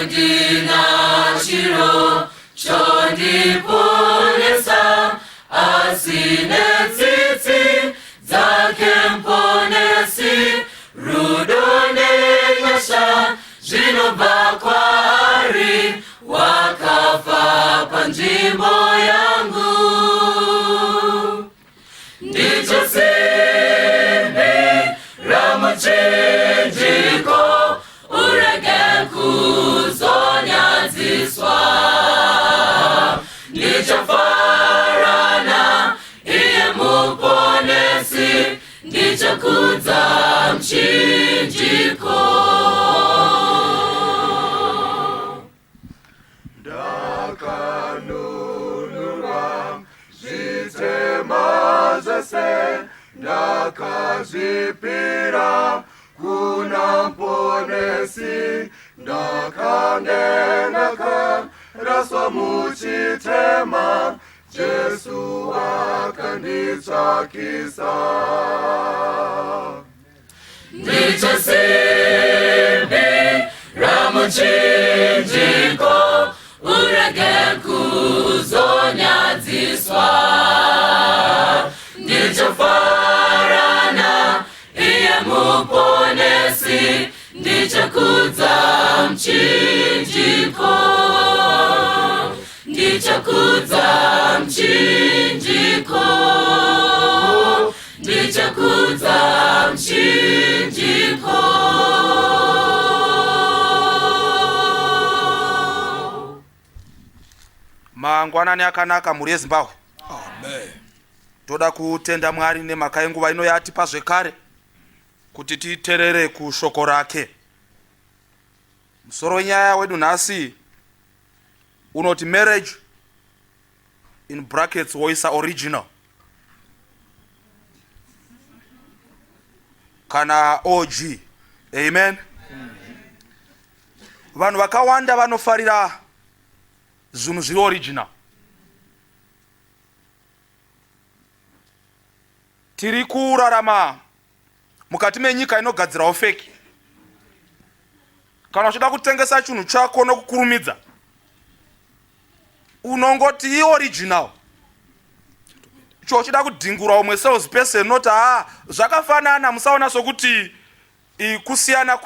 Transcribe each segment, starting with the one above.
ndina chiro chondiponesa asine tsitsi dzake mponesi rudo nenyasha zvinobva kwaari wakafa panzvimbo yangu ndicho simbi ramuchinjiko urege kuzonyadziswa ndicho farana iye muponesi ndicho kudza mchinjiko ndakanunurwa zvitema zvese ndakazvipira kuna mponesi ndakangenaka raswa muchitema Jesu akanditsvakisa ndicho simbi ramuchinjiko urege kuzonyadziswa ndicho farana iye muponesi ndicho kudza mchinjiko ndicho kudza mchinjiko ndicho kudza mchinjiko mangwanani akanaka mhuri yeZimbabwe. Amen. Toda kutenda Mwari nemhaka yenguva ino yatipa zvekare kuti titerere kushoko rake. Musoro wenyaya wedu nhasi unoti marriage in brackets woisa original kana OG. Amen. Vanhu vakawanda vanofarira zvinhu zviri original. Tiri kurarama mukati menyika inogadzirawo feki. Kana uchida kutengesa chinhu chako nokukurumidza unongoti ioriginal. Icho uchida kudhingura umwe sales person noti zvakafanana musaona sokuti kusiyana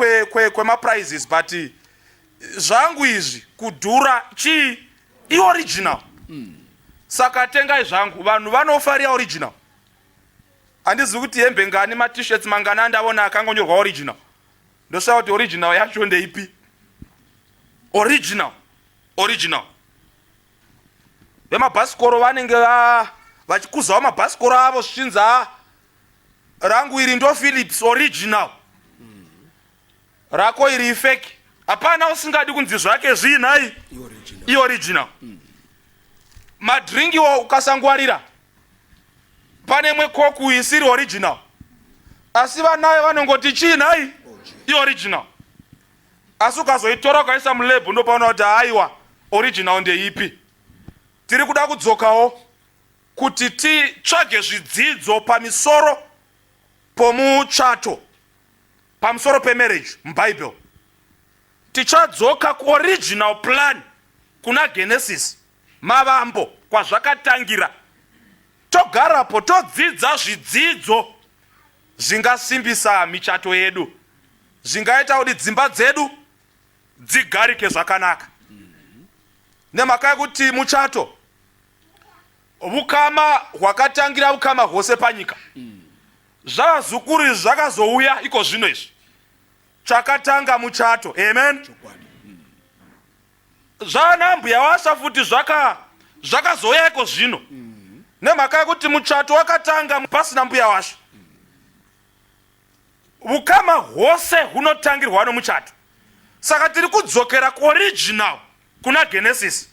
kwemaprizes but zvangu izvi kudhura chii ioriginal. Saka tengai zvangu. Vanhu vanofarira original. Handizivi kuti hembe ngani ma-t-shirts mangana andavona akangonyorwa original. Ndoshawa kuti original yacho ndeipi? Original. Vemabhasikoro vanenge vachikuzawo mabhasikoro avo zvichinzi rangu iri ndo Philips original. Rako iri fake. Hapana usingadi kunzi zvake zvinai ioriginal. Madrinkiwo ukasangwarira pane mwe koku isiri original. Asi vanayo vanongoti chinai ioriginal. Asi ukazoitora ukaisa mulebhu ndopaona kuti aiwa original ndeipi. Tiri kuda kudzokawo kuti titsvage zvidzidzo pamisoro pomuchato, pamusoro pemarriage muBhayibheri. Tichadzoka kuoriginal plan kuna Genesis, mavambo kwazvakatangira. Togarapo todzidza zvidzidzo zvingasimbisa michato yedu, zvingaita kuti dzimba dzedu dzigarike zvakanaka. Nemhaka yekuti muchato ukama hwakatangira ukama hwose panyika. Zvazukuru zvakazouya iko zvino izvi. Chakatanga muchato. Amen. Zvanambuya washa futi zvakazouya iko zvino. Nemhaka yekuti muchato wakatanga pasina mbuya washa. Ukama hwose hunotangirwa nomuchato. Saka tiri kudzokera kuoriginal kuna Genesis.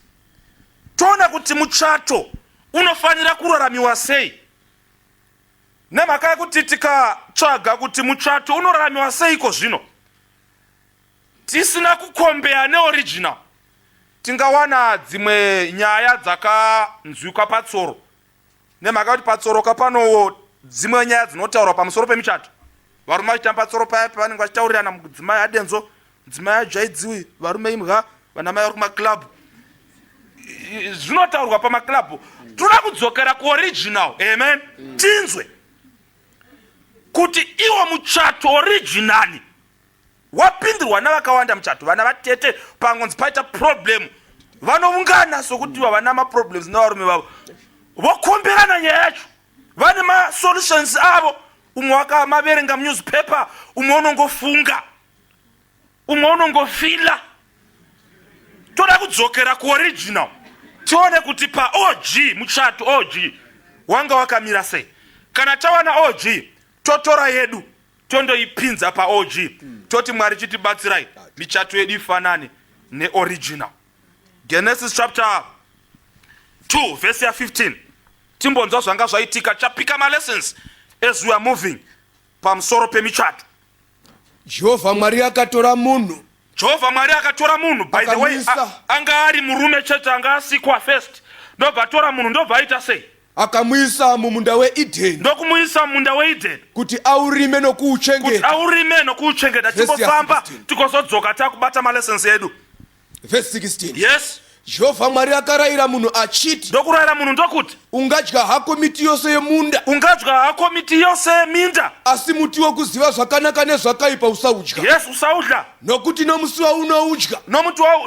Toona kuti muchato unofanira kuraramiwa sei. Nemhaka yekuti tikatsvaga kuti muchato unoraramiwa sei iko zvino, tisina kukombeya neoriginal, tingawana dzimwe nyaya dzakanzwikwa patsoro. Nemhaka yekuti patsoro kapanowo dzimwe nyaya dzinotaurwa pamusoro pemichato. Varume vachitamba patsoro paya pavanenge vachitaurirana mudzimai adenzo mudzimai ajaidziwi, varume imha, vanamai vari kumaclub. Zvinotaurwa pamaclub. Toda kudzokera kuoriginal. Amen. Tinzwe kuti iwo muchato originali wapindirwa navakawanda muchato. Vana vatete pangonzi paita problem vanoungana sokuti vana maproblems navarume vavo vokomberana nyaya yacho. Vane masolutions avo. Umwe wakamaverenga munewspaper, umwe unongofunga, umwe unongofila. Toda kudzokera kuoriginal. Tione kuti pa OG muchato OG wanga wakamira sei. Kana tawana OG totora yedu tondoipinza pa OG. Toti Mwari chitibatsirai michato yedu ifanane neoriginal. Genesis chapter 2 verse 15. Timbonzwa zvanga zvaitika, chapika ma lessons as we are moving pamusoro pemichato. Jehovha Mwari akatora munhu. Jehovha Mwari akatora munhu. By the way, anga ari murume chete, anga asikwa first. Ndobva tora munhu, ndobva aita sei? Akamuisa mumunda weEden. Ndokumuisa mumunda weEden kuti aurime nokuuchengeta. Kuti aurime nokuuchengeta. Timbofamba tikozodzoka takubata ma lessons edu. Verse 16. Yes. Jehovha Mwari akarayira munhu achiti. Ndokurayira munhu ndokuti ungadya hako miti yose yemunda. Ungadya hako miti yose yeminda. Asi muti wokuziva zvakanaka nezvakaipa usaudya. Yes, usaudya. Nokuti nomusi waunoudya.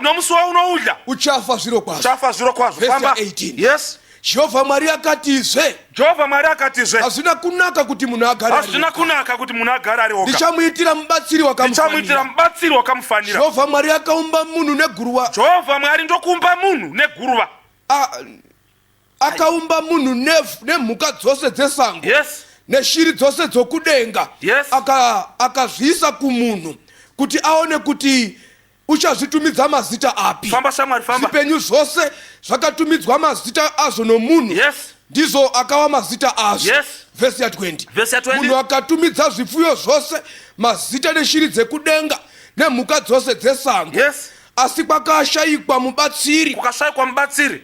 Nomusi waunoudya uchafa zviro kwazvo. Uchafa zviro kwazvo. Famba. 18. Yes. Jehovha Mwari akatizve. Jehovha Mwari akatizve. Hazvina kunaka kuti munhu agare. Hazvina kunaka kuti munhu agare ari oga. Ndichamuitira mubatsiri wakamufanira. Ndichamuitira mubatsiri wakamufanira. Jehovha Mwari akaumba munhu neguruva. Jehovha Mwari ndokuumba munhu neguruva. Akaumba munhu nemhuka dzose dzesango. Yes. Neshiri dzose dzokudenga. Yes. Akazviisa kumunhu kuti aone kuti uchazvitumidza mazita api. Famba shamwari famba. Zvipenyu zvose zvakatumidzwa mazita azvo nomunhu. Yes. Ndizo akawa mazita azvo. Yes. Verse ya 20. Verse ya 20. Munhu akatumidza zvipfuyo zvose mazita neshiri dzekudenga nemhuka dzose dzesango. Yes. Asi kwakashayikwa mubatsiri. Kukashayikwa mubatsiri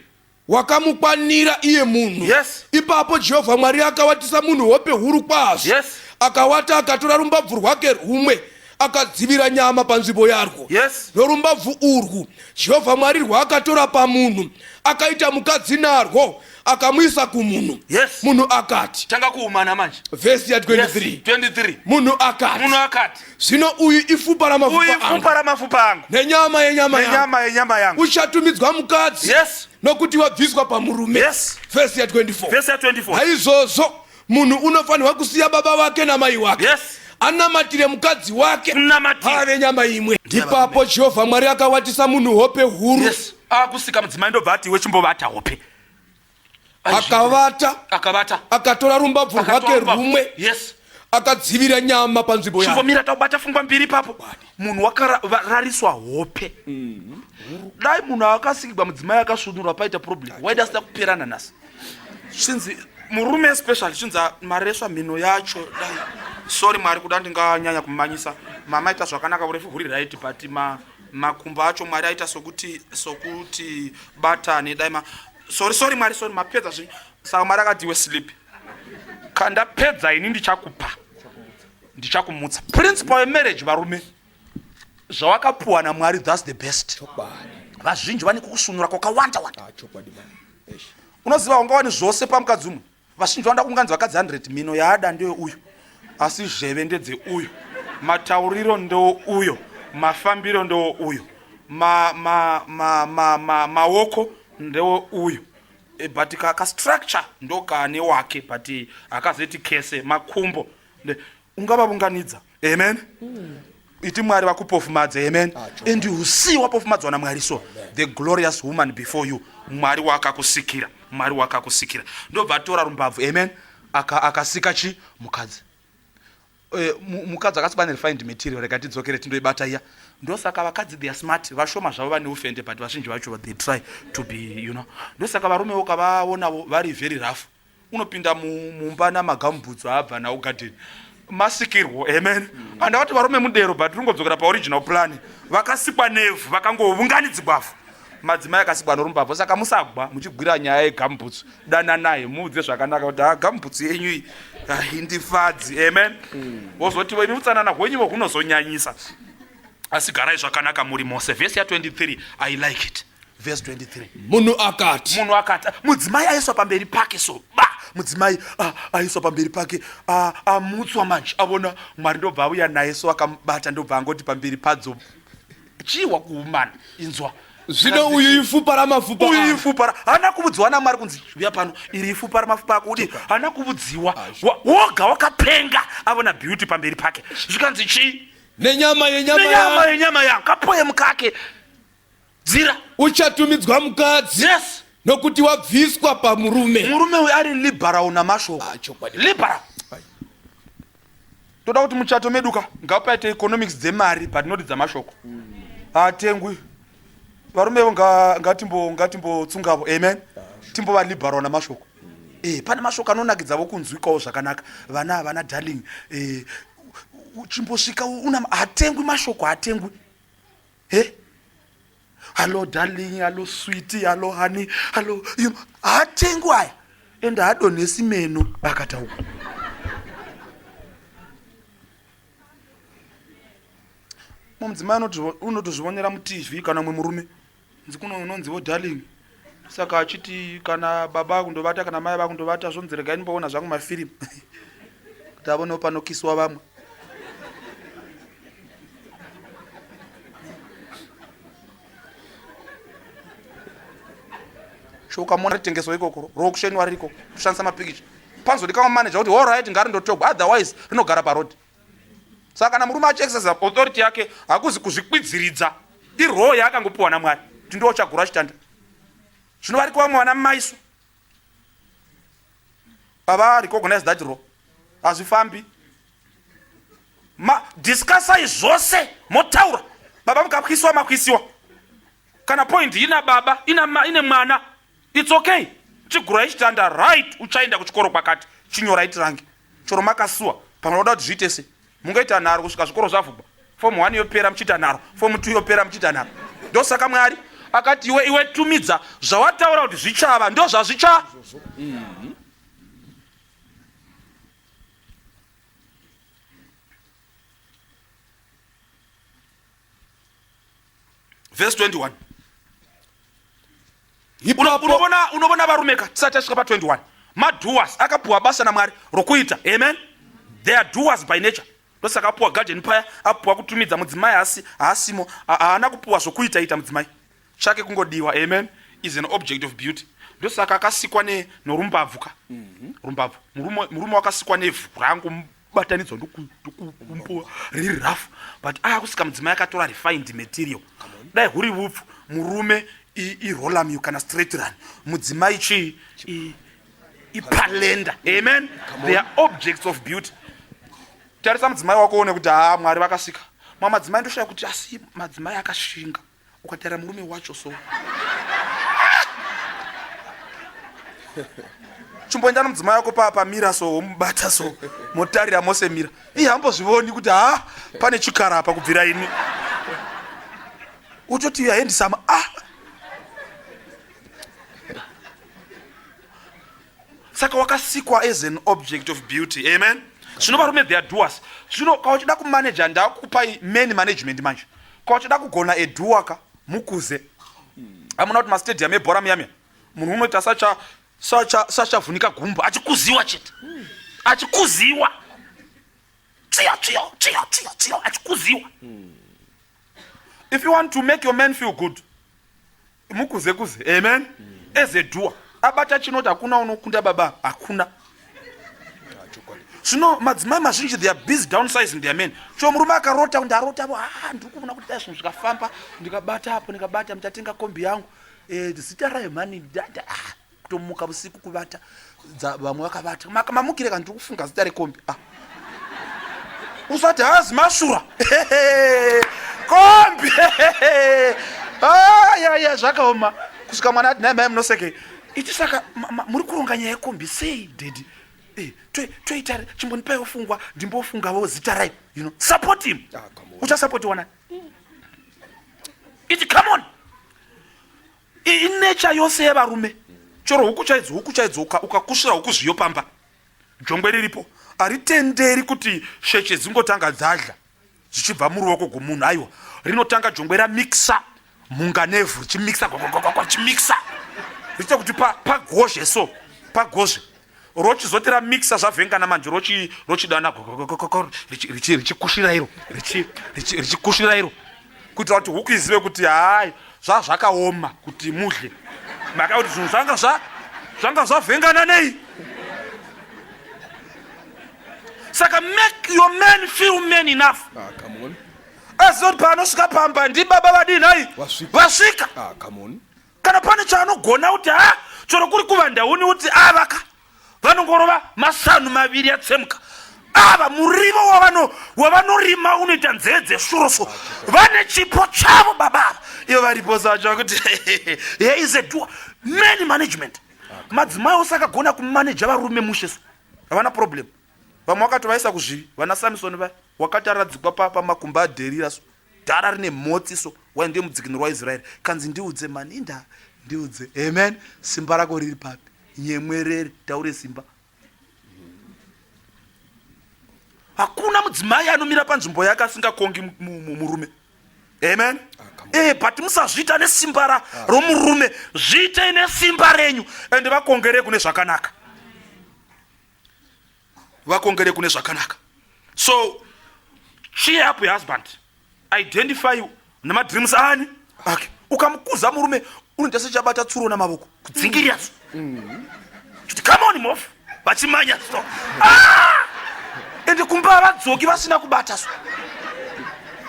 wakamukwanira iye munhu. Yes. Ipapo Jehovha Mwari akawatisa munhu hope huru kwazvo. Yes. Akawata akatora rumbabvu rwake rumwe akadzivira nyama panzvimbo yarwo. Yes. Norumbabvu urwu Jehovha Mwari rwaakatora pamunhu akaita mukadzi narwo akamuisa kumunhu. Yes. Munhu akati. Tanga kuumana manje. Verse ya 23. Yes. 23. Munhu akati. Zvino uyu ifupa ramafupa angu. Ifupa ramafupa angu. Nenyama yenyama yangu. Nenyama yenyama yangu. Uchatumidzwa mukadzi. Yes. Nokuti wabviswa pamurume. Yes. Verse ya 24. Verse ya 24. Naizvozvo munhu unofanirwa kusiya baba vake namai wake. Yes. Anamatire mukadzi wake ave nyama imwe. Ipapo Jehovha Mwari akawatisa munhu hope huru. Yes. Akusika mudzimai ndobva ati wechimbovata hope. Akavata akatora rumbabvu rwake rumwe. Yes. Akadzivira nyama panzvimbo yake. Chimbomira taubata pfungwa mbiri papo. Munhu wakarariswa hope. Dai munhu akasikirwa mudzimai akasvunurwa paita problem. Why does that kuperana nasi? Shinzi murume especially shinzi mareswa mhino yacho dai. Sorry Mwari kuda ndinganyanya kumanyisa. Mama ita zvakanaka urefu huri right but makumba acho Mwari aita sokuti batani dai sorry Mwari sorry mapedza zvinhu. Saka Mwari akati we sleep. Kanda pedza ini ndichakumutsa. Principle of marriage varume. Zvawakapuwa naMwari that's the best. Vazhinji vane kukusunura kwakawanda wanda. Unoziva ungawani zvose pamukadzi umwe. Vazhinji vanda kunganzi vakadzi 100 mino yaada ndeyo uyu. Asi zheve ndedze uyu. Matauriro ndo uyo. Mafambiro ndo uyo. Maoko ndo uyo. But ka structure ndo kane wake but akazeti kese makumbo. Ungava bunganidza. Amen. Iti Mwari vakupofumadza. Amen. And you see wapofumadzwa naMwari so the glorious woman before you. Mwari wakakusikira. Mwari wakakusikira. Ndobva tora rumbabvu. Amen. Akasika chi mukadzi. Mukadzi akasiba refined material rekatidzokere tindoibata iya. Ndosaka vakadzi they are smart. Vashoma zvavo vane ufende but vazhinji vacho they try to be Ndosaka varume ukavaona vari very rough. Unopinda mumba namagambutsu abva nawo garden. Masikirwo. Amen. And vati varume mudero but rungodzokera pa original plan. Vakasikwa nevhu vakangounganidzwa. Madzimai akasikwa norumbabvu saka musagwa muchigwira nyaya yegambutsu. Dana naye muudze zvakanaka kuti gambutsu yenyu indifadzi. Amen. Wozoti weini utsanana hwenyu hunozonyanyisa. asi garai zvakanaka muri mose. Vhesi ya23 I like it. Verse 23. Munhu akati mudzimai aiswa pamberi pake so mudzimai aiswa pamberi pake amutswa manje avona Mwari ndobva auya naye so akamubata ndobva angoti pamberi padzo chiwa kuumana inzwa zvino uyu ifupa ramafupa uyu ifupa hana kuvudziwa naMwari kunzi uya pano iri ifupa ramafupa ako kuti hana kuvudziwa woga wakapenga avona beauty pamberi pake zvikanzi chi nenyama yenyama yangu kapoye mukake dzira uchatumidzwa mukadzi. Yes, nokuti wabviswa pamurume. Murume uyu ari liberal namashoko. Liberal. Toda kuti muchato meduka ngapaite economics dzemari patinoti dzamashoko. Atengwi. Varume ngatimbo tsungavo. Amen. Timbo va liberal namashoko. Pane mashoko anonakidza kunzwikawo zvakanaka. Vana darling. Chimbosvika atengwi mashoko atengwi. Hello darling, hello sweetie, hello honey, hello atengwi aya ende adonhesi meno akataura. Mudzimai unotozvionera muTV kana mumwe murume nzi kuno unonziwo darling, saka achiti kana baba kundovata kana mai vakundovata zvonziregai nimboona zvangu mafirimu kuti avonewo panokiswa vamwe. Shoka mona tengeso ikoko rokusheni wariko kushandisa mapikicha panzo ndikama manager kuti all right ngari ndotogwa otherwise rinogara parodi. Saka kana murume achiexercise authority yake hakuzi kuzvikwidziridza iroho yaakangopiwa naMwari kuti ndiwo chagura chitanda. Zvino vari kuva mwana mumaiso baba recognize that role hazvifambi. Discussai zvose motaura baba mukakwisiwa makwisiwa kana point ina baba ine mwana. It's okay. Chigura ichitanda right uchaenda kuchikoro kwakati chinyora itirangi choro makasuwa panoda kuti zviite se mungaita nharo kusvika zvikoro zvavhubwa form 1 yopera muchita nharo form 2 yopera muchita nharo. Ndosaka Mwari akati iwe tumidza zvawataura kuti zvichava ndo zvazvicha. Verse 21. Unobona varumeka tisati tasvika pa21 madoers akapuwa basa naMwari rokuita. Amen. They are doers by nature. Ndosaka apuwa garden paya apuwa kutumidza mudzimai haasimo haana kupuwa zvokuita ita mudzimai chake kungodiwa. Amen. Is an object of beauty. Ndosaka akasikwa norumbavhuka. Rumbavhu murume wakasikwa nevhu rangomubatanidzwa ndokumpuwa riri rafu but kusika mudzimai akatora refined material dai huri upfu murume irolamu kana straight run mudzimai chi ipalenda. Amen. They are objects of beauty. Tarisa mudzimai wako uone kuti Mwari vakasika madzimai ndoshaya kuti asi madzimai akashinga ukatara murume wacho so chimboenda nomudzimai wako pamira so womubata so motarira mose mira hambozvivoni kuti pane chikara apa kubvira ini utoti yahendisama saka wakasikwa as an object of beauty. Amen. Zvino varume they are doers. Zvino kauchida kumanager ndakupai men management manje kauchida kugona eduaka mukuze amuna kuti mastadium ebhora muyamya munhu unoita sachavhunika gumbo achikuziwa chete achikuziwa achikuziwa. If you want to make your men feel good mukuze kuze. Amen. As a doer abata chinoti hakuna unokunda baba hakuna. Zvino madzimai mazhinji they are busy downsizing their men. Murume akarota ndarota ndiri kuona kuti dai zvinhu zvikafamba ndikabata apo ndikabata mutatenga kombi yangu zita rayo mani kutomuka usiku kuvata vamwe vakavata mamukire kana ndiri kufunga zita rekombi usati hazi mashura kombi ya zvakaoma kusvika mwana ati naimai munoseke iti saka muri kuronga nyaya yekombi sei dedi toita chimbonipaiwo fungwa ndimbofungawo zita rayo support him. Uchasupport wana iti come on inature yose yevarume choro huku chaidzo ukakushira huku zviyopamba jongwe riripo haritenderi kuti sheche dzingotanga dzadla zvichibva muruoko rwomunhu. Aiwa, rinotanga jongwe ramikisa munga nevhu richimikisa richimikisa richiita kuti pagozhe so pagozhe rochizoti ramikisa zvavhengana manje rochidana richikushira iro richikushira iro kuitira kuti huku izive kuti hai zvakaoma kuti mudye maka kuti zvinhu zvanga zvavhengana nei. Saka make your men feel men enough. Come on. Azoti panosvika pamba ndi baba vadini hai vasvika. Come on. Kana pane chaanogona kuti choro kuri kuvandauni kuti avaka vanongorova masanu maviri atsemuka ava murivo wavanorima unoita nzee dzeshuroso vane chipo chavo baba ivo varipo sacho kuti here is a doer man management. Madzimai osakagona kumaneja varume musheso havana problem. Vamwe vakatovaisa kuzvivi vana Samson vaya wakati aradzikwa pamakumba adherira so dhara rine motsi so waindiye mudzikinuri waIsraeri kanzi ndiudze maninda ndiudze. Amen. Simba rako riri papi? Nyemwerere taure simba. Hakuna mudzimai anomira panzvimbo yake asingakongi murume. Amen. But musazviita nesimba romurume, zviite nesimba renyu ende vakongere kune zvakanaka. Vakongere kune zvakanaka. So cheer up your husband. Identify you namadreams ani. Okay. Ukamukuza murume unoita sechabata tsuro namavoko kudzingirira so. Kuti come on move vachimanya so. Ende kumba vadzoki vasina kubata so.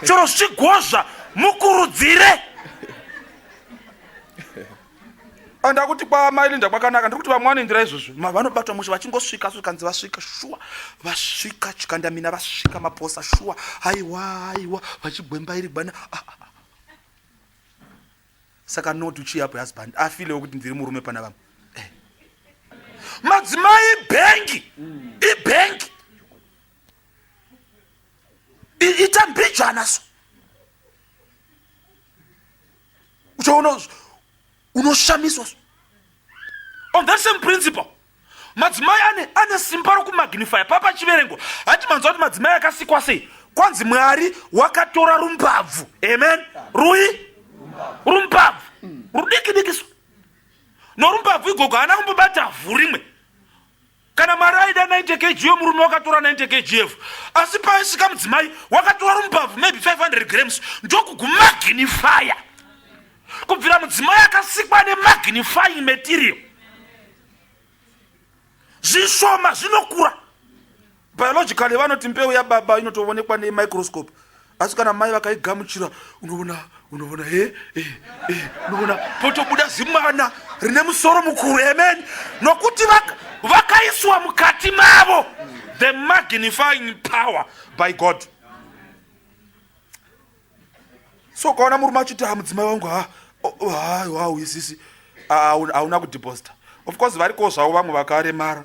Choro zvichigozva mukurudzire. Anda kuti kwamailinda kwakanaka ndikuti vamwe vanoindira izvozvo vanobatwa mushe vachingosvika so kanzi vasvika shuwa vasvika chikandamina vasvika maposa shuwa aiwa vachigwemba iri bwana. Saka not to cheer up your husband afile kuti ndiri murume pana vamwe. Madzimai ibhengi itambijana so uchaona unoshamiswa. On that same principle madzimai ane simba rokumagnify papa chiverengo hati manzwa kuti madzimai akasikwa sei kwanzi Mwari wakatora rumbabvu. Amen. Rumbabvu rudikidikiso norumbabvu igogo haana kumbobata vhu rimwe. Kana Mwari aida 90 kg yomurume wakatora 90 kg yevu asi paisvika mudzimai wakatora rumbabvu maybe 500 grams ndokugumagnifya. Kubvira mudzimai akasikwa nemagnifying material zvishoma zvinokura. Biologically vanoti mbeu yababa inotoonekwa nemicroscope asi kana mai vakaigamuchira unoona unoona potobuda zimwana rine musoro mukuru. Amen. Nokuti vakaiswa mukati mavo the magnifying power by God. So kaona murume achiti mudzimai wangu isisi hauna kudeposita. Of course variko zvavo vamwe vakaremara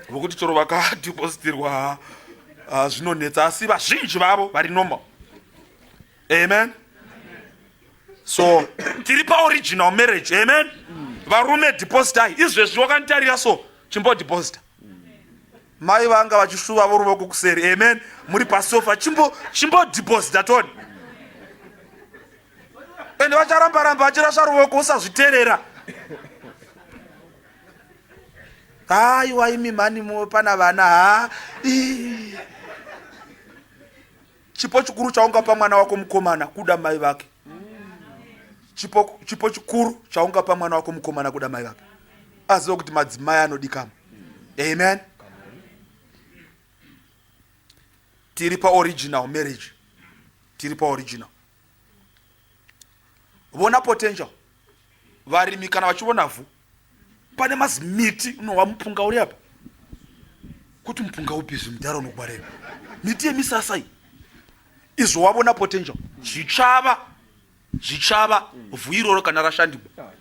vokuti choro vakadepositirwa zvinonetsa asi vazhinji vavo vari normal. Amen. So tiri paoriginal marriage. Amen. Varume depositai izvezvi wakanitarira so chimbodepozita. Mai vanga vachishuva voruoko kuseri. Amen. Muri pasofa chimbodepozita toni ende vacharamba vachirasha ruoko usazviterera. Aiwa imi mani pana vana chipo chikuru chaungapa mwana wako mukomana kuda mai vake. Chipo chikuru chaungapa mwana wako mukomana kuda mai vake. Azive kuti madzimai anodikama. Amen. Tiri pa original marriage. Tiri pa original. Vona potential. Varimi kana vachiona vhu pane mazimiti unowa mupunga uri apa kuti mupunga upi mudhara unokwareva miti yemisasai izvo wavona potential zvichava vhu iroro kana rashandibwa.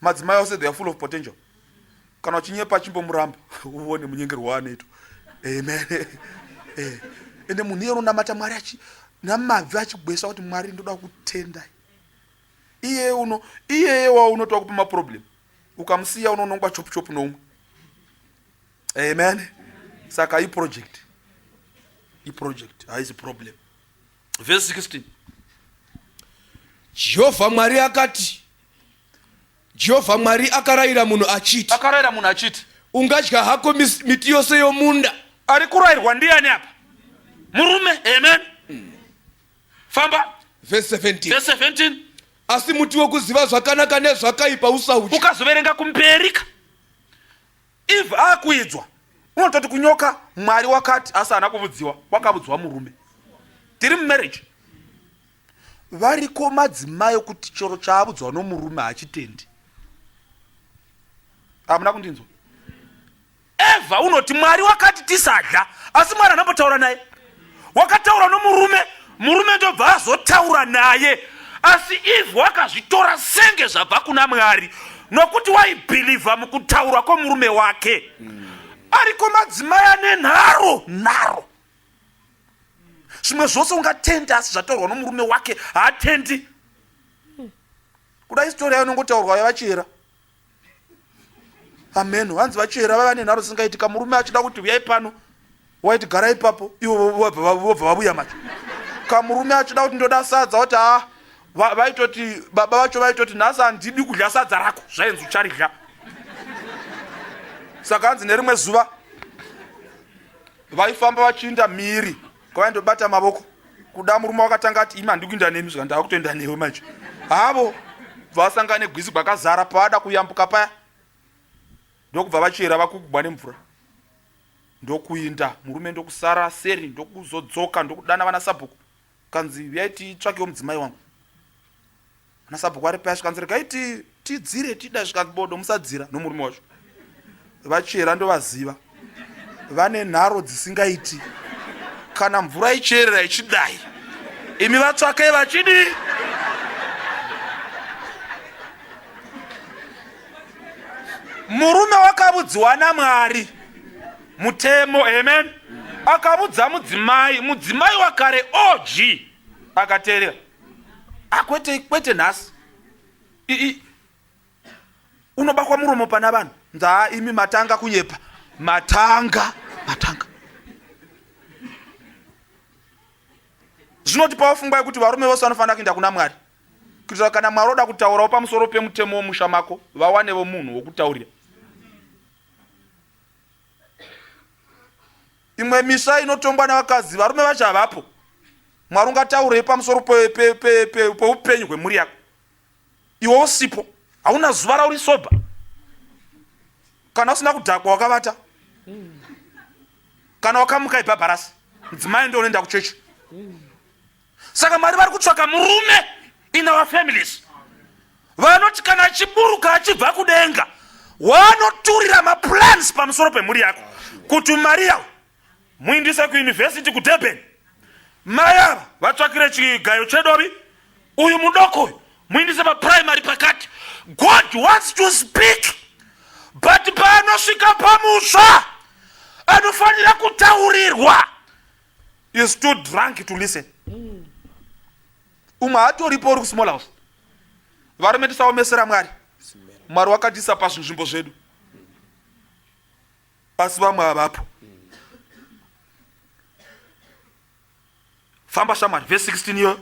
Madzimai ose they are full of potential. Kana uchinyepa chimbomuramba uone munyengero waanoitwa. Amen. Ende munhu iyero unamata Mwari namabvi achigwesa kuti Mwari ndoda kutenda iye unotoa kupa maproblem ukamusiya unonongwa chopu nomwe. Amen. Saka hii project iproject haisi problem. Verse 16. Jehovha Mwari akati, Jehovha Mwari akarayira munhu achiti, ungadya hako miti yose yomunda. Ari kurayirwa ndiani apa? Murume. Amen. Famba. Verse 17. Verse 17. Asi muti wokuziva zvakanaka nezvakaipa usaudya. Ukazoverenga kumperika, Eve akuidzwa, unototi kunyoka Mwari wakati asi haana kuvudziwa, wakavudzwa murume. Tiri mumarriage. Variko madzimai kuti choro chaavudzwa nomurume hachitendi. Hamuna kundinzwa? Eva unoti Mwari wakati tisadya, asi Mwari haambotaura naye. Wakataura nomurume, murume ndobva azotaura naye. Asi Eve wakazvitora senge zvabva kuna Mwari, nokuti waibhilivha mukutaura kwomurume wake. Ariko madzimai ane nharo. Zvimwe zvose ungatenda asi zvataurwa nomurume wake haatendi. Kuda historia inongotaurwa yavachera. Amen. Hanzi vachera vava nenharo dzisingaitika. Murume achida kuti uyai pano, waiti garai ipapo, ivo vobva vabuya macho. Kamurume achida kuti ndoda sadza, kuti vaitoti baba vacho vaitoti nhasi handidi kudya sadza rako, zvainzi ucharidya. Saka hanzi nerimwe zuva vaifamba vachiinda mhiri kwavaindobata mavoko, kuda murume wakatanga ati imi handiri kuinda nemi, zvika ndakutoenda newe manje. Havo vasangana negwisi gwakazara, pavada kuyambuka paya ndokubva vachera vakugwa nemvura, ndokuinda murume ndokusara seri, ndokuzodzoka, ndokudana vana sabhuku, kanzi yaiti tsvakewo mudzimai wangu. Vana sabhuku vari paya svikanzi regai tidzire tida, svikanzi bodo musadzira nomurume wacho. Vachera ndovaziva, vane nharo dzisingaiti. Kana mvura icherera ichidai, imi vatsvakai vachidi. Murume wakavudziwa naMwari mutemo. Amen. Akavudza mudzimai wakare OG akateerera. Kwete nhasi unobakwa muromo pana vanhu, nzaa imi matanga kunyepa, matanga. Zvinoti pawafungwa kuti varume vose vanofanira kuenda kuna Mwari, kuitira kana Mwari oda kutaurawo pamusoro pemutemo womusha mako, vawanewo munhu wokutaurira. Imwe misha inotongwa navakadzi, varume vacho havapo. Mwari ungataurei pamusoro peupenyu hwemhuri yako? Iwe usipo, hauna zuva rauri soba. Kana usina kudhakwa wakavata, kana wakamuka ibhabharasi, mudzimai ndio unoenda kuchechi. Saka Mwari vari kutsvaka murume in our families, vanoti kana achiburuka achibva kudenga, wanoturira maplans pamusoro pemhuri yako, kuti mari yavo muindise kuuniversity kuDurban, mai ava vatsvakire chigayo chedovi, uyu mudoko uyu muindise paprimary pakati. God wants to speak, but paanosvika pamusha anofanira kutaurirwa. Is too drunk to listen. Umwe hatoripo uri kusmall house. Varume tisaomesera Mwari. Mwari wakatisa pazvinzvimbo zvedu, asi vamwe havapo. Famba shamwari. Verse 16 yo.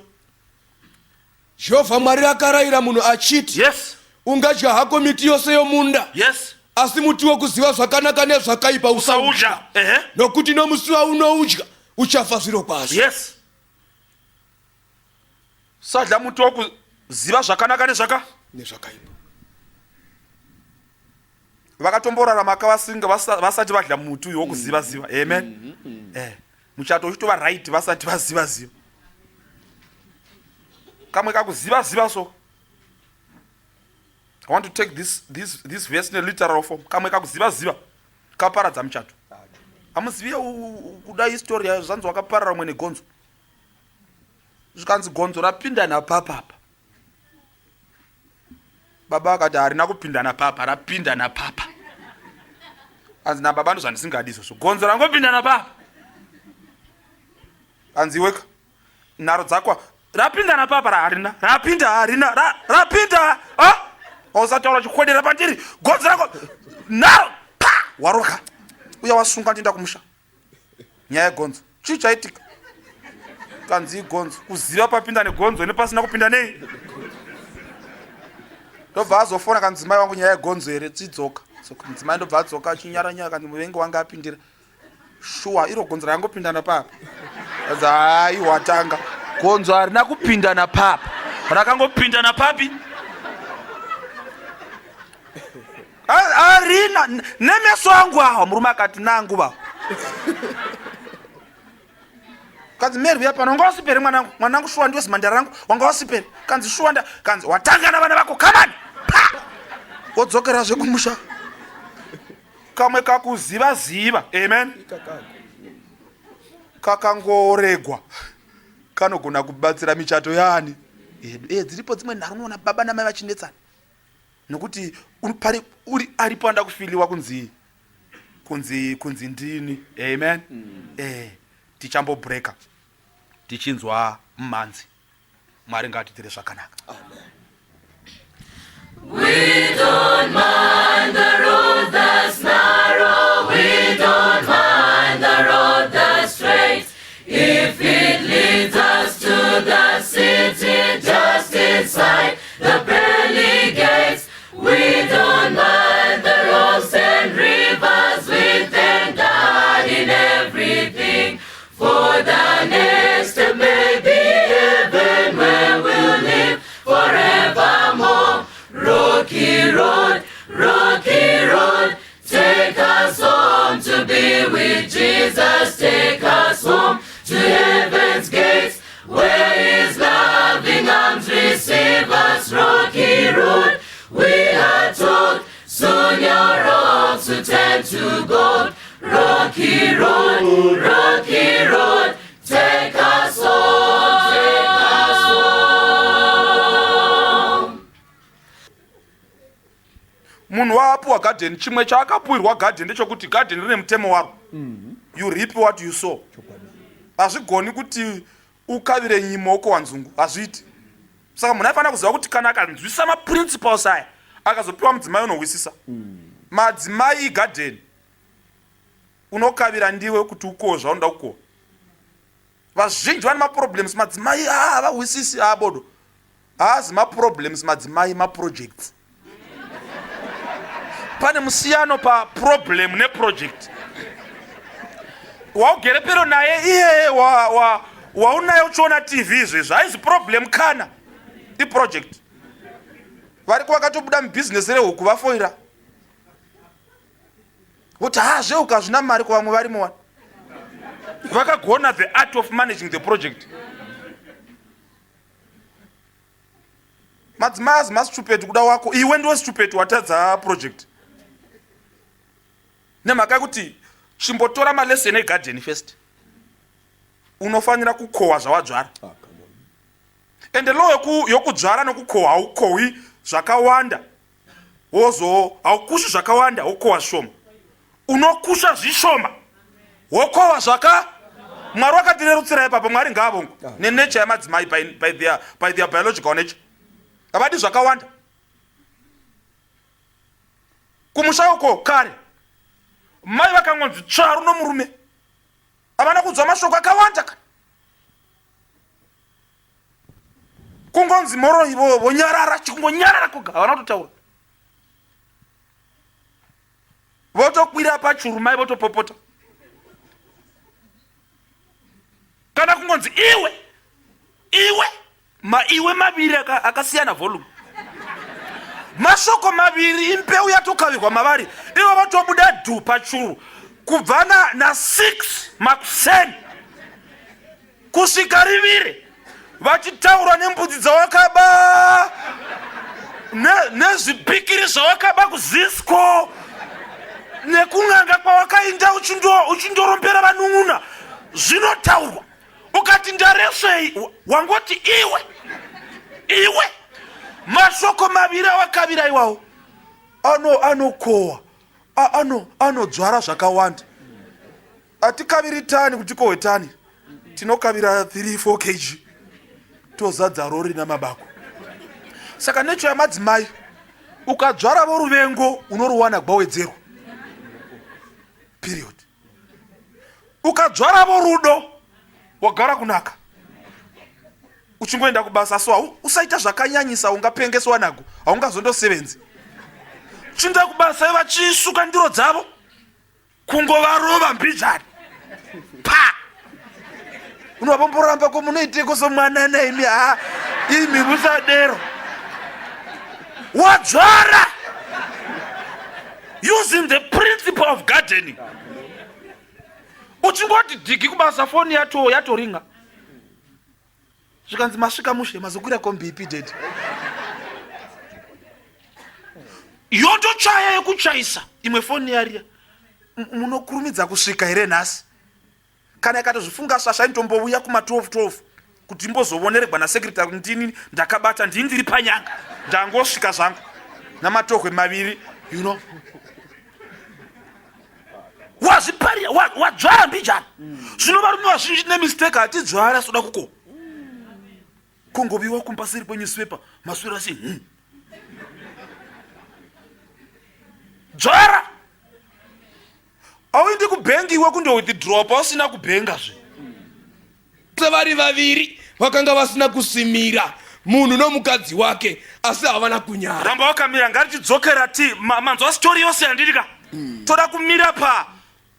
Jehovha Mwari akarayira munhu achiti, Yes. ungadya hako miti yose yomunda. Yes. Asi muti wokuziva zvakanaka nezvakaipa usaudya, nokuti nomusi waunoudya uchafa zviro kwazvo. Yes. Sadya muti wokuziva zvakanaka nezvakaipa. Vakatomborarama makavasinga vasati vadya muti uyu wokuziva. Amen. Muchato uchitova right vasati vaziva. Kamwe kakuziva so. I want to take this verse in a literal form. Kamwe kakuziva kaparadza muchato. Hamuziviya kuda history yayo, zvanzi wakaparara mwe negonzo. Zvikanzi gonzo rapinda napapa. Baba akati harina kupinda napapa, rapinda napapa. Anzi nababa ndo zvandisingadi so gonzo rangopinda napapa. Anzi weka nharo dzakwa rapinda napapa, harina rapinda. Usataura chikwedera pandiri, gonzo rako nharo pa waroka. Uya wasunga ndienda kumusha. Nyaya yegonzo chii chaitika kanzi igonzo kuziva papinda negonzo nepasina kupinda nei ndobva azofona kanzi mai wangu nyaya yegonzo here dzidzoka mudzimai ndobva adzoka achinyaranyara kanzi muvengi wanga apindira shuwa iro gonzo rangopindana papa kanzi hai watanga gonzo harina kupindana papa rakangopindana papi harina nemeso angu awa murume akati nangu va kanzi meri yapano wanga wasipere mwanangu shuwa ndiwe zimandara rangu wanga wasipere kanzi shuwa kanzi watanga navana vako kamani wodzokera zvekumusha kamwe kakuziva amen kakangoregwa kanogona kubatsira michato yani dziripo dzimwe nharo unoona baba namai vachinetsana nokuti aripo anda kufiliwa kunzi ndini amen tichambobreka tichinzwa mmanzi mwari ngatiitire zvakanaka. We don't mind the road that's narrow, we don't mind the road that's straight, if it leads us to the city just inside the pearly gates. We don't mind the roads and rivers, we thank God in everything, for the next may be heaven where we'll live forevermore. Rocky road, take us home to be with Jesus. Take us home to heaven's gates, where His loving arms receive us. Rocky road, we are told, soon your rocks will turn to gold. Rocky road, take us home, take us home. Munhu waapuwa garden, chimwe chaakapuwirwa garden ndechekuti garden rine mutemo waro. You reap what you sow. Hazvigoni kuti ukavire nyimo uko wanzungu, hazviiti. Saka munhu aifanira kuziva kuti kana akanzwisisa maprinciples aya akazopiwa mudzimai unohwisisa. Madzimai garden unokavira ndiwe kuti ukohwe zvaunoda kukohwa. Vazhinji vane maproblems madzimai havahwisisi abodo. Haazi maproblems madzimai maprojects. Pane musiyano pa problem neproject. Waugere pero naye iye waunaye uchiona TV izvezvo haizi problem kana iproject. Vari kwakatobuda mubusiness rehuku vafoira kuti zveuka zvina mari kuvamwe varimo wani vakagona the art of managing the project. Madzimai azi masitupeti kuda wako, iwe ndiwe stupeti watadza project. Nemhaka yekuti chimbotora malesson egarden first. Unofanira kukohwa zvawadzvara. Ende law yokudzvara nokukohwa haukohwi zvakawanda. Haukushi zvakawanda, wokohwa zvishoma. Unokusha zvishoma, wokohwa Mwari wakatirerutsira ipapo, Mwari ngaavongwe nenature yamadzimai by their biological nature. Havadi zvakawanda. Kumusha uko kare mai vakangonzi tsvaru nomurume havana kunzwa mashoko akawanda kana kungonzi moro ivo vonyarara chikungonyarara koga havana kutotaura. Votokwira pachuru mai votopopota. Kana kungonzi iwe maviri akasiyana volume. Mashoko maviri impeu yatokavirwa mavari ivo vatobuda dhu pachuru kubva na 6 makuseni kusvika riviri vachitaura nembudzi dzawakaba nezvipikiri zvawakaba kuzisco nekun'anga kwawakainda uchindorombera vanun'una zvinotaurwa. Ukati ndaresvei wangoti iwe mashoko maviri awakavira iwawo anokohwa anodzvara zvakawanda. Hatikaviri tani kuti kohwe tani, tinokavira 3-4 kg tozadza rori namabako. Saka necho yamadzimai ukadzvara voruvengo unoruwana gwawedzerwa period. Ukadzvara vorudo wagara kunaka uchingoenda kubasa so usaita zvakanyanyisa ungapengeswa nago haungazondosevenzi chinda kubasa vachisuka ndiro dzavo kungovarova mbijani pa unovamboramba komunoiteko somwanana imi imi musadero wadzvara using the principle of gardening uchingoti dhigi kubasa foni yatoringa zvikanzi masvika mushe mazokwira kombipi dedi yotochaya yekuchaisa imwe foni yariya munokurumidza kusvika here nhasi kana ikatozvifunga svasha inotombouya kuma12 kuti imbozovoneregwa nasekretary ndini ndakabata ndini ndiri panyanga ndangosvika zvangu namatohwe maviri wazviparira wadzvara mbijana zvino varume vazhinji nemistake hatidzvara soda kuko kungoviwa kumbasiri kwenewspaper maswera sei dzvara auindi kubhengi iwe kundowithdraw pausina kubhengazve sevari vaviri vakanga vasina kusimira munhu nomukadzi wake asi havana kunyara ramba wakamira ngatichidzokera ti manzwa sitori yose yandirika toda kumira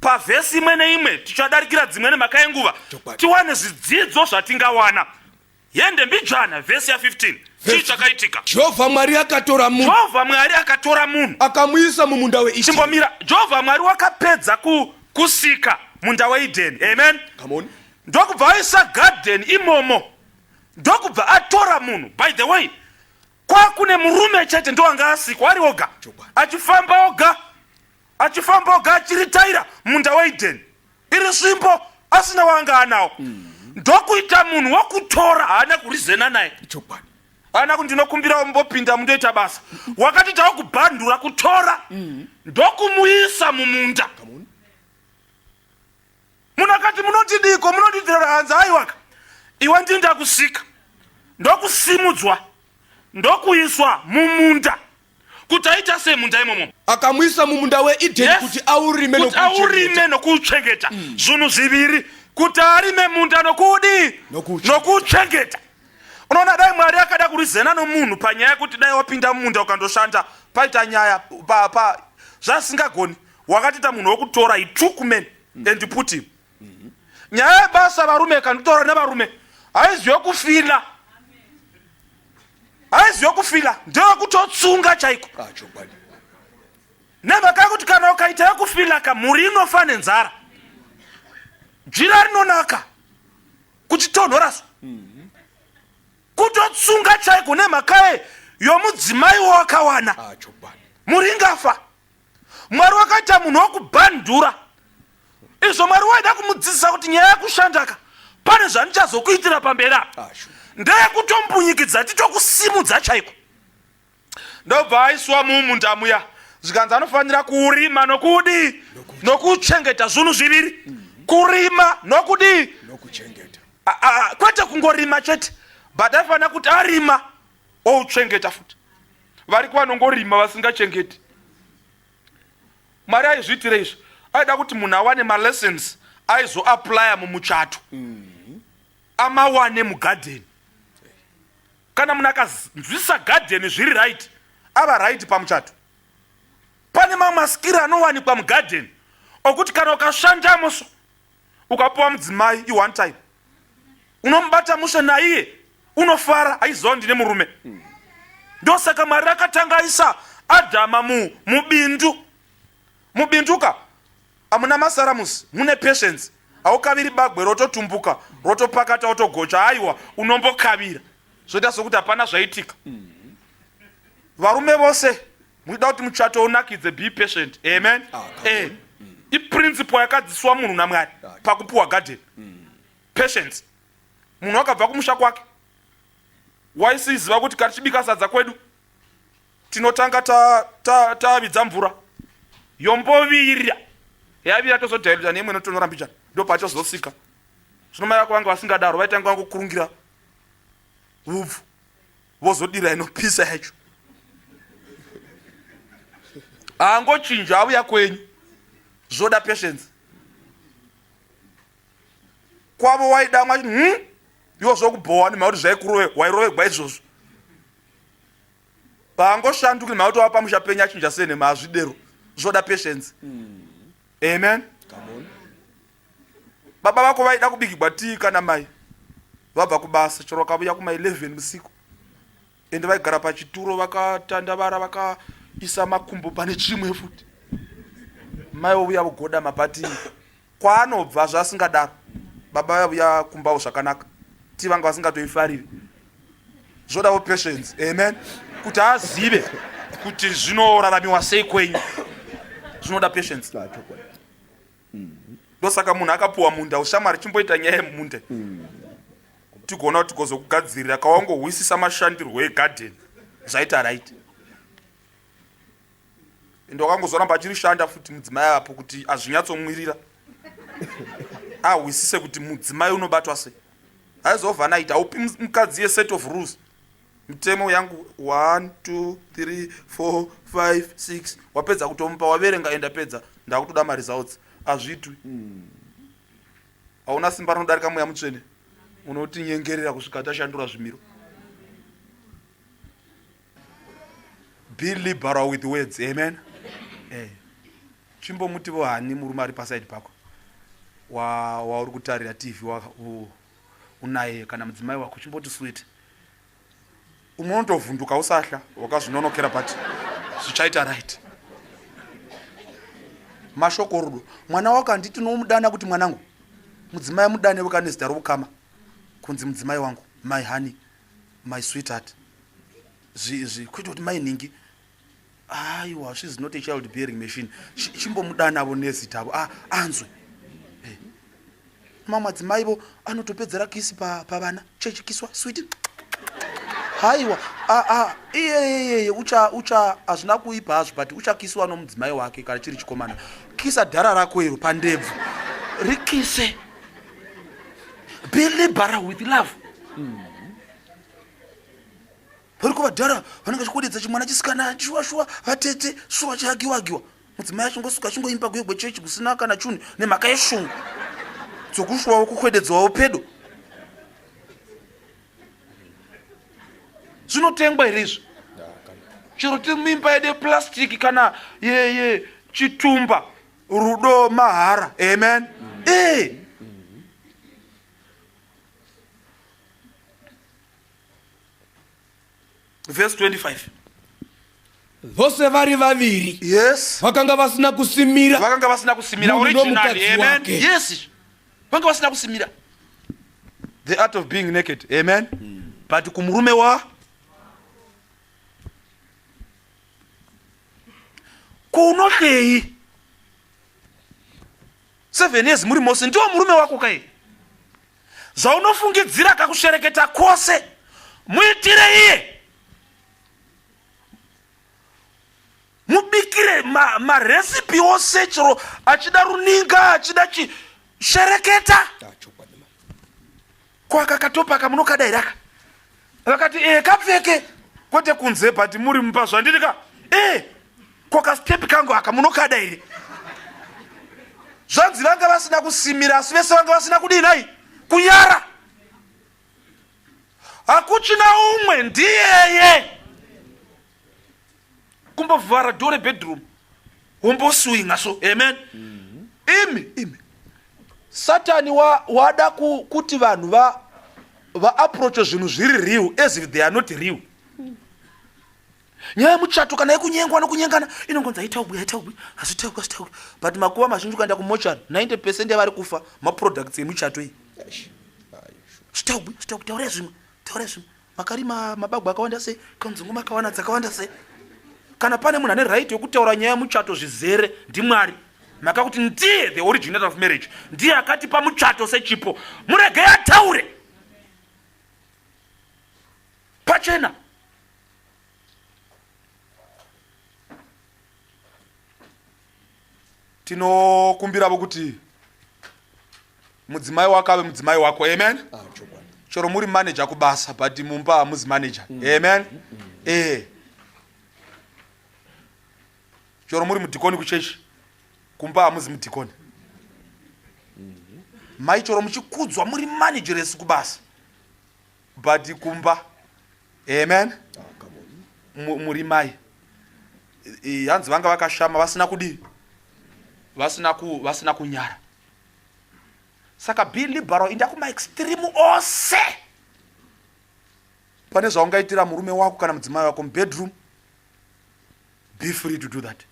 pavhesi imwe neimwe tichadarikira dzimwe nemhaka yenguva tiwane zvidzidzo zvatingawana yende mbijana vhesi ya15 chii chakaitika jehovha mwari akatora munhu akamuisa mumunda weEdeni chimbomira jehovha mwari wakapedza kusika munda weEdeni amen ndokubva aisa garden imomo ndokubva atora munhu by the way kwakune murume chete ndoanga asikwa ari oga achifamba oga achiritaira munda weEdeni iri svimbo asina waanga anawo ndokuita munhu wokutora haana kurizena naye haana kuti ndinokumbira mbopinda mundoita basa wakati taakubhandura kutora ndokumuisa mumunda munhu akati munotidiko munotidira hanza aiwaka iwe ndinda kusika ndokusimudzwa ndokuiswa mumunda kuti aita sei munda imomo akamuisa mumunda weEdeni kuti aurime nokuuchengeta zvinhu zviviri kuti arime munda nokuuchengeta unoona dai mwari akada kurizena nomunhu panyaya yekuti dai wapinda mumunda ukandoshanda paita nyaya zvasingagoni wakatiita munhu wokutora took men and put him nyaya yebasa varume kanditora nevarume haizive kufila ndeyekutotsunga chaiko nemhaka yekuti kana ukaita yekufila mhuri inofa nenzara jira rinonaka kuchitonhorazvo kutotsunga chaiko nemhaka yomudzimai wawakawana mhuri ingafa mwari wakaita munhu wokubhandura izvo mwari waida kumudzidzisa kuti nyaya yekushandaka pane zvanichazokuitira pamberi apa ndeyekutombunyikidza titokusimudza chaiko ndobva aiswa mumunda muya zvikanzi anofanira kurima nokuchengeta zvinhu zviviri kurima nokuchengeta kwete kungorima chete but aifanira kuti arima ouchengeta futi vari kuvanongorima vasingachengeti mwari aizviitira izvi aida kuti munhu awane malessons aizoaplya mumuchato amawane mugadheni kana munhu akanzwisa gadheni zviri right ava right pamuchato pane mamwe maskiri anowanikwa mugadheni okuti kana ukashandamo so ukapiwa mudzimai i1 time unomubata mushe naiye unofara aiziva ndine murume ndosaka mwari akatanga aisa adhama mubinduka amuna masaramusi mune patience haukaviri bagwe rototumbuka rotopakata otogocha aiwa unombokavira zvoita sokuti hapana zvaitika varume vose muida kuti muchato unakidze be patient amen iprinciple yakadziswa munhu namwari pakupiwa garden patience munhu akabva kumusha kwake waisiziva kuti kana tichibika sadza kwedu tinotanga tavidza mvura yombovirira yavira tozodhailita neimwe inotonora mbichana ndopachozosika zvino mai vako vange vasingadaro vaitanga vangokurungira upfu vozodira inopisa yacho angochinja auya kwenyu zvoda patience kwavo waidamwa iwo zvokubhowa nemauti zvaikurowe wairovegwa izvozvo pangoshandukira mauti wapa mushapenya chinja sene mazvidero zvoda patience. Amen. Baba vako vaida kubikigwa tii kana mai vabva kubasa chero vakavuya kuma 11 musiku ende vaigara pachituro vakatandavara vakaisa makumbo pane chimwe futi mai vovuya vogoda mapati kwaanobva zvasingadaro baba vavuya kumbawo zvakanaka ti vanga vasingatoifariri zvodavo patience. Amen. Kuti azive kuti zvinoraramiwa sei kwenyu zvinoda patience. Ndosaka munhu akapuwa munda ushamwari chimboita nyaya yemunda tigona kuti tigozokugadzirira kawangohwisisa mashandirwo egadheni zvaita right ende wakangozoramba achirishanda futi mudzimai apo kuti azvinyatsomwirira ahwisise kuti mudzimai unobatwa sei. Haizovhanaiti haupi mukadzi yeset of rules mitemo yangu 1 2 3 4 5 6 wapedza kutomupa waverenga enda pedza ndakutoda maresults azvitwi. Hauna simba rinodarika mweya mutsvene unotinyengerera kusvika tashandura zvimiro. Be liberal with words. Amen. Chimbomutivo hani murume ari pasaidi pako wauri kutarira tv unaye kana mudzimai wako chimboti sweet umwe unotovhunduka usahla wakazvinonokera pati zvichaita right. Mashoko rudo mwana wako handiti nomudana kuti mwanangu mudzimai mudane wekanezita roukama kunzi mudzimai wangu my honey my sweetheart kuita kuti mai ningi aiwa she's not a child bearing machine chimbomudanavo nezitavo anzwe madzimaivo anotopedzera kisi pavana chechikiswa sweet haiwa iyeyeye ucha hazvina kuipa hazvo but uchakisiwa nomudzimai wake kana chiri chikomana. Kisa dhara rako iro pandebvu rikise. Be liberal with love. Vari kuvadhara vanenge chikodedza chimwana chisikana shuwa vatete shuwa chagiwagiwa mudzimai achingosuka achingoimba gwegwe chechi kusina kana chuni nemhaka yeshungu dzokushuwawo kukwededzwawo pedo. Zvinotengwa here izvo chero tiri mimba yede plastiki kana ye chitumba rudo mahara. Amen. Verse 25. Vose vari vaviri. Yes. Vakanga vasina kusimira. Originally. Amen. Yes. Vakanga vasina kusimira. The art of being naked. Amen. But kumurume wa kunohlei 7 years muri mose ndiwo murume wako kai zvaunofungidzira kakushereketa kwose muitire iye mubikire maresipi ose chero achida runinga achida chishereketa kwakakatopa kamunokadairaka vakati kapfeke kwete kunze but muri mupa zvanditika kwakastepi kangu aka munokadairi zvanzi vanga vasina kusimira asi vese vanga vasina kudinai kunyara hakuchina umwe ndiyeye kumbovhara dore bedroom womboswinga so. Amen. imi satani wada kuti vanhu vaapproach zvinhu zviri real as if they are not real. Nyaya muchato kana yekunyengwa nokunyengana inongonza itaubwi asitaubwi but makuva mazhinji ukaenda kumochari 90% yavari kufa maproducts emuchato iyi. Sitaubwi taura zvimwe makari mabagwa akawanda sei kanzungu makawana dzakawanda sei kana pane munhu ane right yokutaura nyaya muchato zvizere ndimwari maka kuti ndiye the originator of marriage ndiye akatipa muchato sechipo murege yataure pachena. Tinokumbiravo kuti mudzimai wako ave mudzimai wako. Amen. Chero muri manager kubasa but mumba hamuzi manager. Amen. Chero muri mudhikoni kuchechi kumba hamuzi mudhikoni. maichoro muchikudzwa muri manageresi kubasa but kumba amen muri mai hanzi vanga vakashama vasina kudi vasina kunyara saka be liberal inda kumaextreme ose pane zvaungaitira murume wako kana mudzimai wako mubedroom. Be free to do that.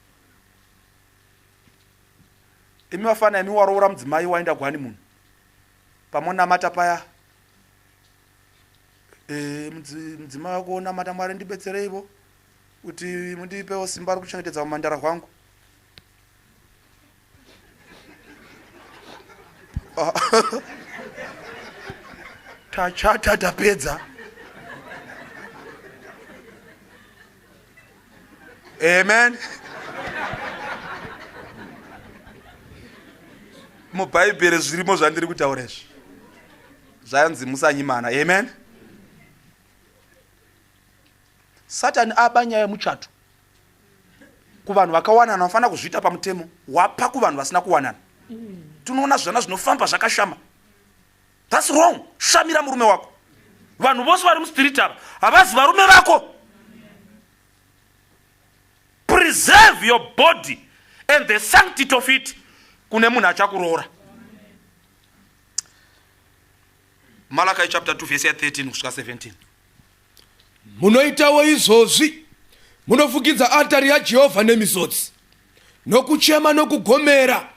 Imi vafana imi waroora mudzimai waenda gwani munhu pamonamata paya mudzimai wako namata Mwari ndibetsereivo kuti mundipewo simba rekuchengetedza umandara hwangu. Tachata tapedza. Amen. Mubhaibheri zvirimo zvandiri kutaura izvi zvanzi musanyimana. Amen. Satani aba nyaya yemuchato kuvanhu vakawanana vanofanira kuzviita pamutemo wapa kuvanhu vasina kuwanana. Tunoona zvana zvinofamba zvakashama. That's wrong. Shamira murume wako. Vanhu vose vari muspirit ava havazi varume vako. Preserve your body and the sanctity of it. Kune munhu achakuroora. Malachi chapter 2 verse 13 kusvika 17. Munoitawo izvozvi munofukidza altari yaJehovha nemisodzi nokuchema nokugomera.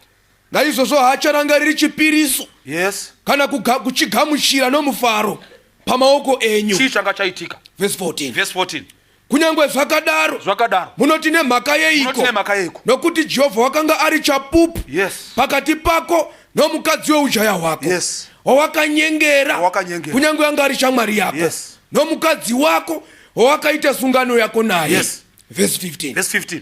Naizvozvo haacharangariri chipiriso. Yes. Kana kuchigamuchira nomufaro pamaoko enyu. Chii changa chaitika? Verse 14. Verse 14. Kunyangwe zvakadaro munoti nemhaka yeiko nokuti Jehovha wakanga ari chapupu. Yes. Pakati pako nomukadzi weujaya hwako. Yes. Wawakanyengera kunyangwe anga ari shamwari yako. Yes. Nomukadzi wako wawakaita sungano yako naye. Yes. Verse 15. Verse 15.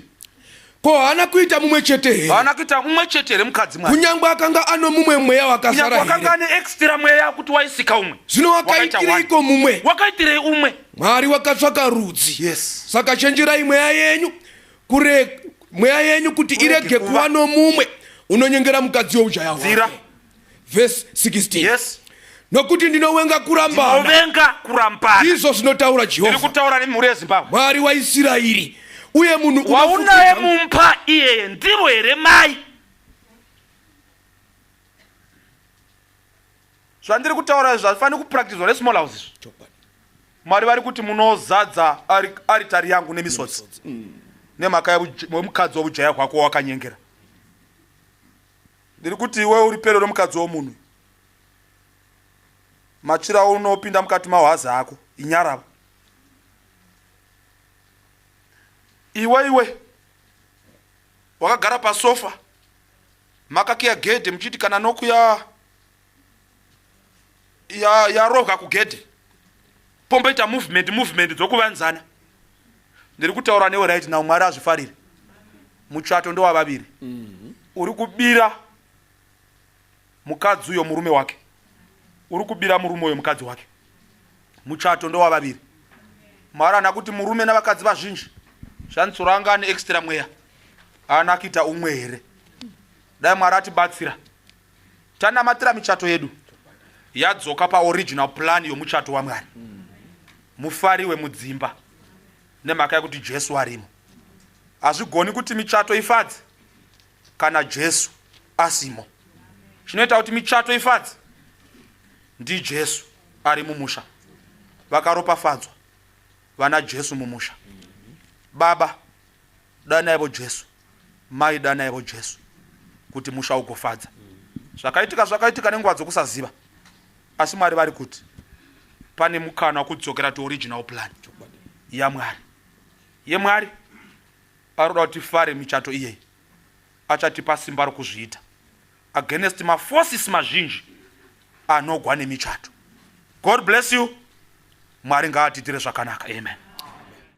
Ko haana kuita mumwe chete here. Haana kuita mumwe chete here mukadzi mwake. Kunyangwe akanga ano mumwe mweya wakasara here. Kunyangwe akanga ane extra mweya kuti waisika umwe. Zvino wakaitiriko mumwe. Wakaitirei umwe. Mwari wakatsvaka rudzi. Yes. Saka chenjerai mweya yenyu kuti irege kuva nomumwe unonyengera mukadzi weujaya hwake. Verse 16. Yes. Nokuti ndinovenga kurambana. Izvo zvinotaura Jehovha. Ndiri kutaura nemhuri yeZimbabwe. Mwari waIsraeri. Uye munhu waunaye mumpa iyeye ndivo here mai? Zvandiri kutaura izvi hazvifaniri kupracticwa nesmall houses. Mwari vari kuti munozadza aritari yangu nemisodzi nemhaka yemukadzi weujaya hwako wakanyengera. Ndiri kuti iwe uri pedo nomukadzi womunhu, machira unopinda mukati mahwazi ako inyarava. Iwe wakagara pasofa makakiya gedhe muchiti kana noku yarohwa kugedhe pomboita movement dzokuvanzana. Ndiri kutaura newe right now, Mwari azvifarire. Muchato ndowavaviri. Uri kubira mukadzi uyo murume wake, uri kubira murume uyo mukadzi wake. Muchato ndowavaviri. Mwari ana kuti murume navakadzi vazhinji shansoro anga ane extra mweya haana kuita umwe here. Dai Mwari atibatsira tanamatira michato yedu yadzoka paoriginal plan yomuchato waMwari. Mufariwe mudzimba nemhaka yekuti Jesu arimo. Hazvigoni kuti michato ifadze kana Jesu asimo. Zvinoita kuti michato ifadze ndiJesu ari mumusha. Vakaropafadzwa vana Jesu mumusha. Baba danaivo Jesu, mai danaivo Jesu kuti musha ugofadza. Zvakaitika nenguva dzokusaziva, asi Mwari vari kuti pane mukana wekudzokera original plan yaMwari. YeMwari aroda kuti tifare michato iyeyi, achatipa simba rokuzviita against maforces mazhinji anogwa nemichato. God bless you. Mwari ngaatiitire zvakanaka. Amen.